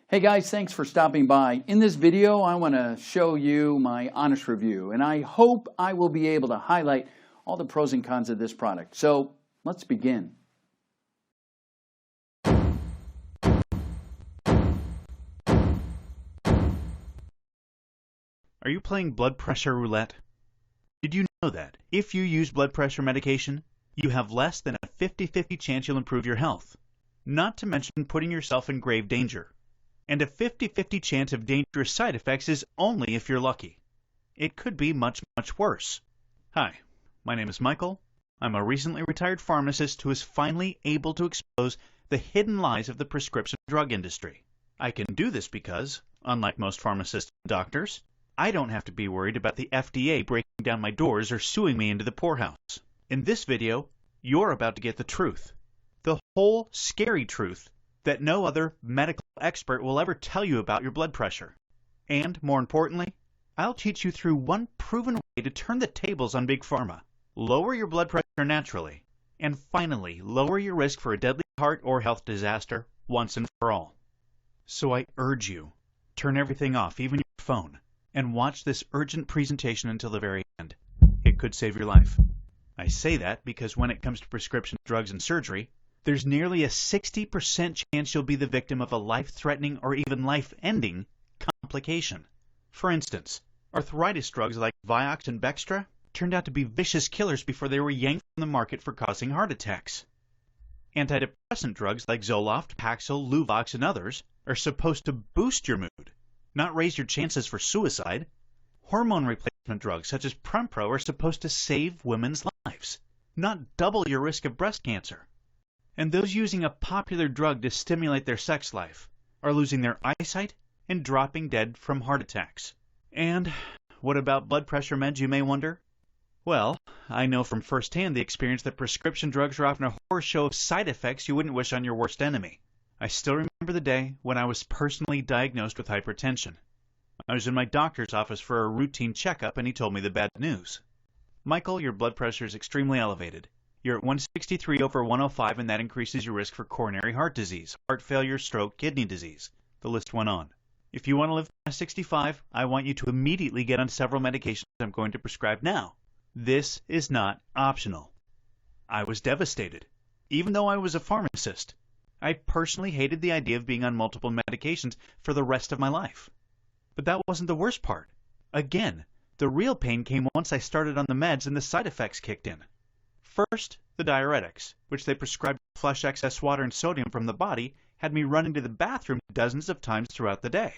Hey guys, thanks for stopping by. In this video, I want to show you my honest review, and I hope I will be able to highlight all the pros and cons of this product. So let's begin. Are you playing blood pressure roulette? Did you know that if you use blood pressure medication, you have less than a 50-50 chance you'll improve your health? Not to mention putting yourself in grave danger. And a 50-50 chance of dangerous side effects is only if you're lucky. It could be much, much worse. Hi, my name is Michael. I'm a recently retired pharmacist who is finally able to expose the hidden lies of the prescription drug industry. I can do this because, unlike most pharmacists and doctors, I don't have to be worried about the FDA breaking down my doors or suing me into the poorhouse. In this video, you're about to get the truth. The whole scary truth that no other medical expert will ever tell you about your blood pressure. And, more importantly, I'll teach you through one proven way to turn the tables on Big Pharma, lower your blood pressure naturally, and finally lower your risk for a deadly heart or health disaster once and for all. So I urge you, turn everything off, even your phone, and watch this urgent presentation until the very end. It could save your life. I say that because when it comes to prescription drugs and surgery, there's nearly a 60% chance you'll be the victim of a life-threatening or even life-ending complication. For instance, arthritis drugs like Vioxx and Bextra turned out to be vicious killers before they were yanked from the market for causing heart attacks. Antidepressant drugs like Zoloft, Paxil, Luvox, and others are supposed to boost your mood, not raise your chances for suicide. Hormone replacement drugs such as Prempro are supposed to save women's lives, not double your risk of breast cancer. And those using a popular drug to stimulate their sex life are losing their eyesight and dropping dead from heart attacks. And what about blood pressure meds, you may wonder? Well, I know from firsthand the experience that prescription drugs are often a horror show of side effects you wouldn't wish on your worst enemy. I still remember the day when I was personally diagnosed with hypertension. I was in my doctor's office for a routine checkup and he told me the bad news. Michael, your blood pressure is extremely elevated. You're at 163 over 105 and that increases your risk for coronary heart disease, heart failure, stroke, kidney disease. The list went on. If you want to live past 65, I want you to immediately get on several medications I'm going to prescribe now. This is not optional. I was devastated. Even though I was a pharmacist, I personally hated the idea of being on multiple medications for the rest of my life. But that wasn't the worst part. Again, the real pain came once I started on the meds and the side effects kicked in. First, the diuretics, which they prescribed to flush excess water and sodium from the body, had me running to the bathroom dozens of times throughout the day.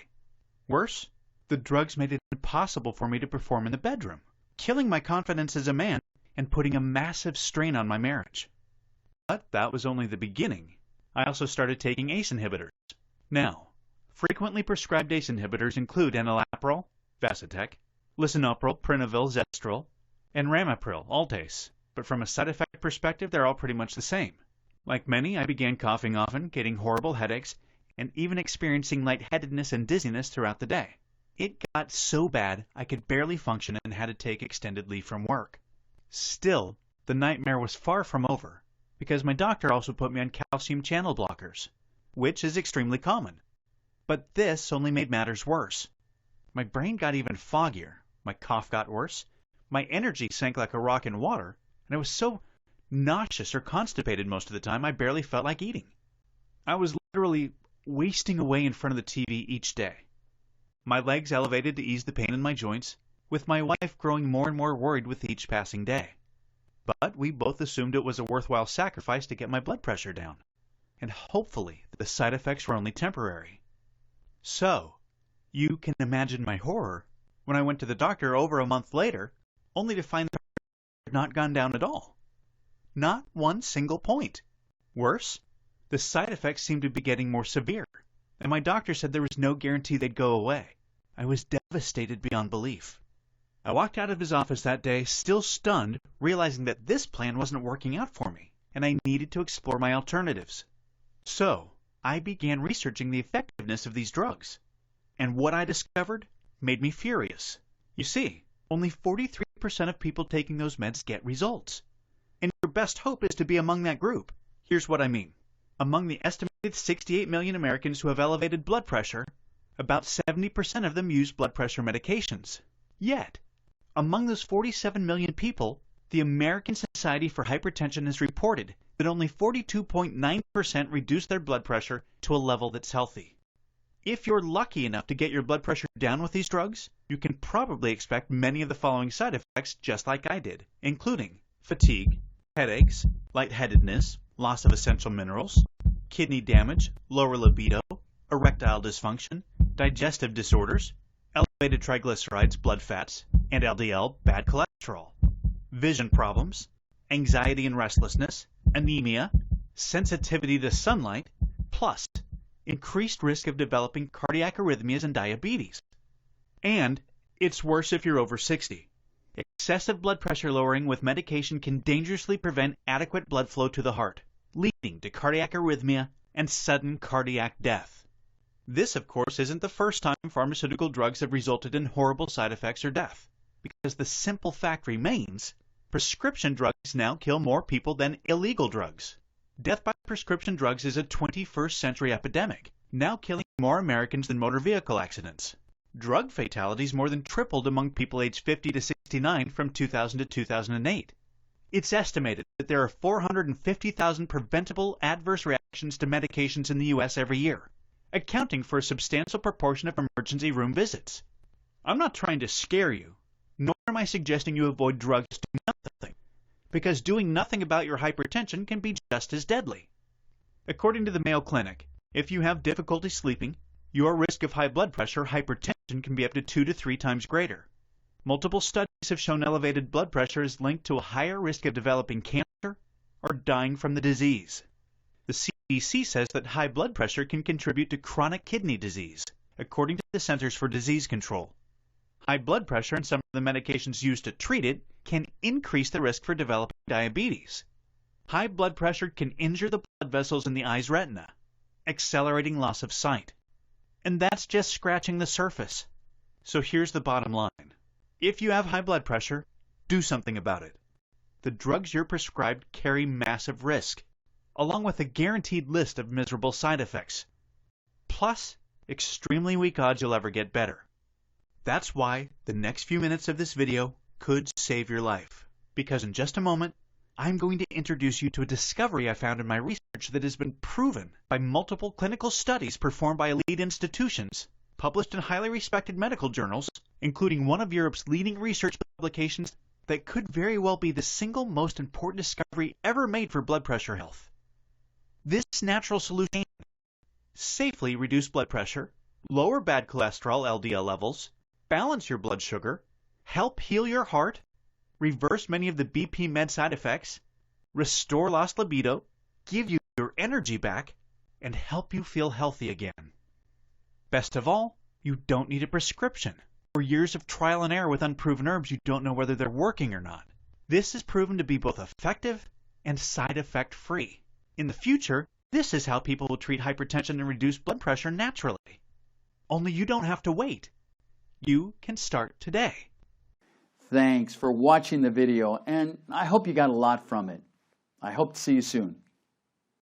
Worse, the drugs made it impossible for me to perform in the bedroom, killing my confidence as a man and putting a massive strain on my marriage. But that was only the beginning. I also started taking ACE inhibitors. Now, frequently prescribed ACE inhibitors include enalapril, Vasitec, lisinopril, Prinavil, Zestril, and ramipril, Altace. But from a side effect perspective, they're all pretty much the same. Like many, I began coughing often, getting horrible headaches, and even experiencing lightheadedness and dizziness throughout the day. It got so bad I could barely function and had to take extended leave from work. Still, the nightmare was far from over, because my doctor also put me on calcium channel blockers, which is extremely common. But this only made matters worse. My brain got even foggier, my cough got worse, my energy sank like a rock in water, and I was so nauseous or constipated most of the time I barely felt like eating. I was literally wasting away in front of the TV each day. My legs elevated to ease the pain in my joints, with my wife growing more and more worried with each passing day. But we both assumed it was a worthwhile sacrifice to get my blood pressure down, and hopefully the side effects were only temporary. So, you can imagine my horror when I went to the doctor over a month later, only to find that it had not gone down at all. Not one single point. Worse, the side effects seemed to be getting more severe, and my doctor said there was no guarantee they'd go away. I was devastated beyond belief. I walked out of his office that day, still stunned, realizing that this plan wasn't working out for me, and I needed to explore my alternatives. So, I began researching the effectiveness of these drugs, and what I discovered made me furious. You see, only 43% of people taking those meds get results. And your best hope is to be among that group. Here's what I mean. Among the estimated estimated 68 million Americans who have elevated blood pressure, about 70% of them use blood pressure medications. Yet, among those 47 million people, the American Society for Hypertension has reported that only 42.9% reduce their blood pressure to a level that's healthy. If you're lucky enough to get your blood pressure down with these drugs, you can probably expect many of the following side effects just like I did, including fatigue, headaches, lightheadedness, loss of essential minerals, kidney damage, lower libido, erectile dysfunction, digestive disorders, elevated triglycerides, blood fats, and LDL, bad cholesterol, vision problems, anxiety and restlessness, anemia, sensitivity to sunlight, plus increased risk of developing cardiac arrhythmias and diabetes. And it's worse if you're over 60. Excessive blood pressure lowering with medication can dangerously prevent adequate blood flow to the heart, leading to cardiac arrhythmia and sudden cardiac death. This, of course, isn't the first time pharmaceutical drugs have resulted in horrible side effects or death, because the simple fact remains, prescription drugs now kill more people than illegal drugs. Death by prescription drugs is a 21st century epidemic, now killing more Americans than motor vehicle accidents. Drug fatalities more than tripled among people aged 50 to 69 from 2000 to 2008. It's estimated that there are 450,000 preventable adverse reactions to medications in the U.S. every year, accounting for a substantial proportion of emergency room visits. I'm not trying to scare you, nor am I suggesting you avoid drugs doing nothing, because doing nothing about your hypertension can be just as deadly. According to the Mayo Clinic, if you have difficulty sleeping, your risk of high blood pressure, hypertension, can be up to 2 to 3 times greater. Multiple studies have shown elevated blood pressure is linked to a higher risk of developing cancer or dying from the disease. The CDC says that high blood pressure can contribute to chronic kidney disease, according to the Centers for Disease Control. High blood pressure and some of the medications used to treat it can increase the risk for developing diabetes. High blood pressure can injure the blood vessels in the eye's retina, accelerating loss of sight. And that's just scratching the surface. So here's the bottom line. If you have high blood pressure, do something about it. The drugs you're prescribed carry massive risk, along with a guaranteed list of miserable side effects. Plus, extremely weak odds you'll ever get better. That's why the next few minutes of this video could save your life. Because in just a moment, I'm going to introduce you to a discovery I found in my research that has been proven by multiple clinical studies performed by elite institutions, published in highly respected medical journals, including one of Europe's leading research publications, that could very well be the single most important discovery ever made for blood pressure health. This natural solution can safely reduce blood pressure, lower bad cholesterol LDL levels, balance your blood sugar, help heal your heart, reverse many of the BP med side effects, restore lost libido, give you your energy back, and help you feel healthy again. Best of all, you don't need a prescription or years of trial and error with unproven herbs you don't know whether they're working or not. This is proven to be both effective and side effect free. In the future, this is how people will treat hypertension and reduce blood pressure naturally. Only you don't have to wait. You can start today. Thanks for watching the video, and I hope you got a lot from it. I hope to see you soon.